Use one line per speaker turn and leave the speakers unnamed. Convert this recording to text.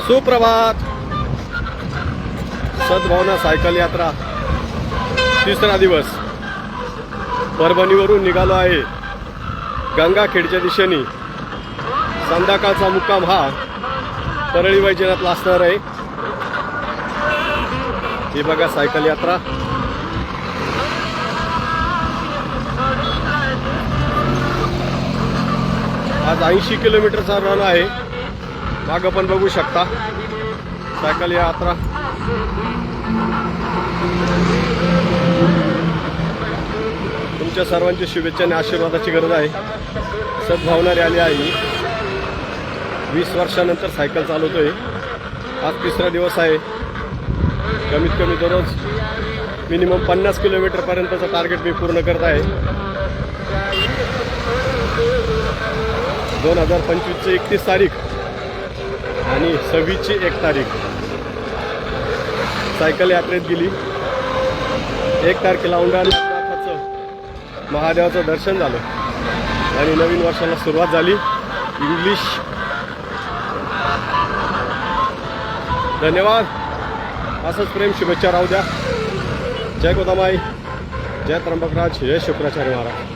सुप्रभात. सद्भावना सायकल यात्रा तिसरा दिवस परभणीवरून निघालो आहे गंगाखेडच्या दिशेने. संध्याकाळचा मुक्काम हा परळी वैजनाथला असणार आहे. ही बघा सायकल यात्रा. आज 80 किलोमीटरचा रन आहे. मागं पण बघू शकता सायकल यात्रा. तुमच्या सर्वांची शुभेच्छा आणि आशीर्वादाची गरज आहे. सद्भावना रॅली आहे. 20 वर्षानंतर सायकल चालवतोय. आज तिसरा दिवस आहे. कमीत कमी दररोज मिनिमम 50 किलोमीटरपर्यंतचं टार्गेट मी पूर्ण करत आहे. 2025ची 31 तारीख आणि 26ची 1 तारीख सायकल यात्रेत गेली. 1 तारखेला औंढानाथाचं महादेवाचं दर्शन झालं आणि नवीन वर्षाला सुरुवात झाली. इंग्लिश. धन्यवाद. असंच प्रेम शुभेच्छा राहू द्या. जय गोदामाई, जय त्र्यंबकराज, जय शुक्राचार्य महाराज.